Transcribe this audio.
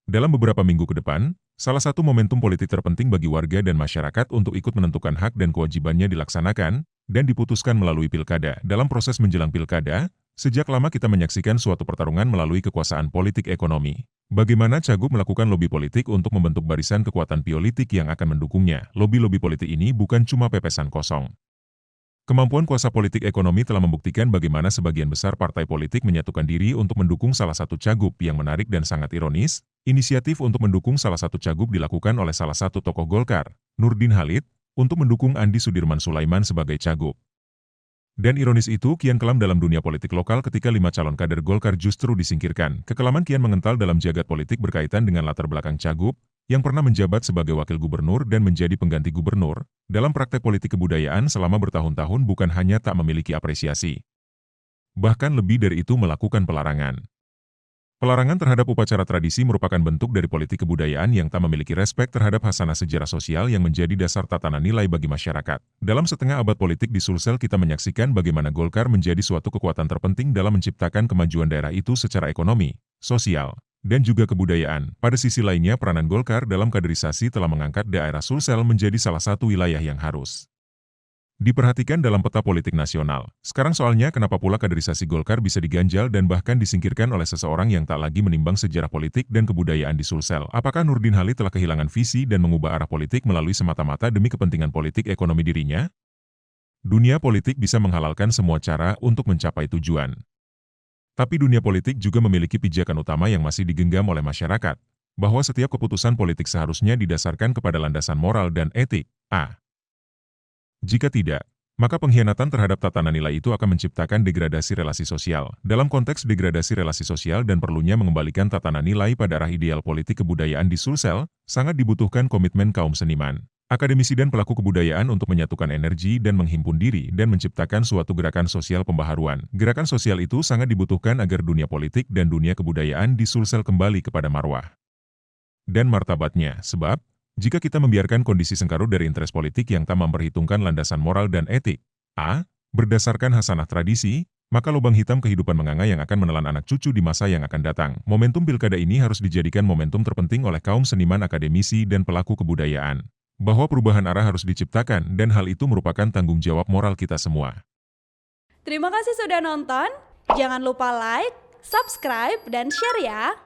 Dalam beberapa minggu ke depan, salah satu momentum politik terpenting bagi warga dan masyarakat untuk ikut menentukan hak dan kewajibannya dilaksanakan dan diputuskan melalui pilkada. Dalam proses menjelang pilkada, sejak lama kita menyaksikan suatu pertarungan melalui kekuasaan politik ekonomi. Bagaimana Cagup melakukan lobi politik untuk membentuk barisan kekuatan politik yang akan mendukungnya? Lobi-lobi politik ini bukan cuma pepesan kosong. Kemampuan kuasa politik ekonomi telah membuktikan bagaimana sebagian besar partai politik menyatukan diri untuk mendukung salah satu cagup. Yang menarik dan sangat ironis, inisiatif untuk mendukung salah satu cagup dilakukan oleh salah satu tokoh Golkar, Nurdin Halid, untuk mendukung Andi Sudirman Sulaiman sebagai cagup. Dan ironis itu kian kelam dalam dunia politik lokal ketika 5 calon kader Golkar justru disingkirkan. Kekelaman kian mengental dalam jagat politik berkaitan dengan latar belakang cagup, yang pernah menjabat sebagai wakil gubernur dan menjadi pengganti gubernur, dalam praktek politik kebudayaan selama bertahun-tahun bukan hanya tak memiliki apresiasi. Bahkan lebih dari itu melakukan pelarangan. Pelarangan terhadap upacara tradisi merupakan bentuk dari politik kebudayaan yang tak memiliki respek terhadap hasanah sejarah sosial yang menjadi dasar tatanan nilai bagi masyarakat. Dalam setengah abad politik di Sulsel kita menyaksikan bagaimana Golkar menjadi suatu kekuatan terpenting dalam menciptakan kemajuan daerah itu secara ekonomi, sosial, dan juga kebudayaan. Pada sisi lainnya, peranan Golkar dalam kaderisasi telah mengangkat daerah Sulsel menjadi salah satu wilayah yang harus diperhatikan dalam peta politik nasional. Sekarang soalnya kenapa pula kaderisasi Golkar bisa diganjal dan bahkan disingkirkan oleh seseorang yang tak lagi menimbang sejarah politik dan kebudayaan di Sulsel. Apakah Nurdin Halid telah kehilangan visi dan mengubah arah politik melalui semata-mata demi kepentingan politik ekonomi dirinya? Dunia politik bisa menghalalkan semua cara untuk mencapai tujuan. Tapi dunia politik juga memiliki pijakan utama yang masih digenggam oleh masyarakat, bahwa setiap keputusan politik seharusnya didasarkan kepada landasan moral dan etik. Jika tidak, maka pengkhianatan terhadap tatanan nilai itu akan menciptakan degradasi relasi sosial. Dalam konteks degradasi relasi sosial dan perlunya mengembalikan tatanan nilai pada arah ideal politik kebudayaan di Sulsel, sangat dibutuhkan komitmen kaum seniman, akademisi dan pelaku kebudayaan untuk menyatukan energi dan menghimpun diri dan menciptakan suatu gerakan sosial pembaharuan. Gerakan sosial itu sangat dibutuhkan agar dunia politik dan dunia kebudayaan di Sulsel kembali kepada marwah dan martabatnya, sebab jika kita membiarkan kondisi sengkarut dari interes politik yang tak memperhitungkan landasan moral dan etik, berdasarkan hasanah tradisi, maka lubang hitam kehidupan menganga yang akan menelan anak cucu di masa yang akan datang. Momentum pilkada ini harus dijadikan momentum terpenting oleh kaum seniman, akademisi, dan pelaku kebudayaan, bahwa perubahan arah harus diciptakan dan hal itu merupakan tanggung jawab moral kita semua. Terima kasih sudah nonton, jangan lupa like, subscribe, dan share ya!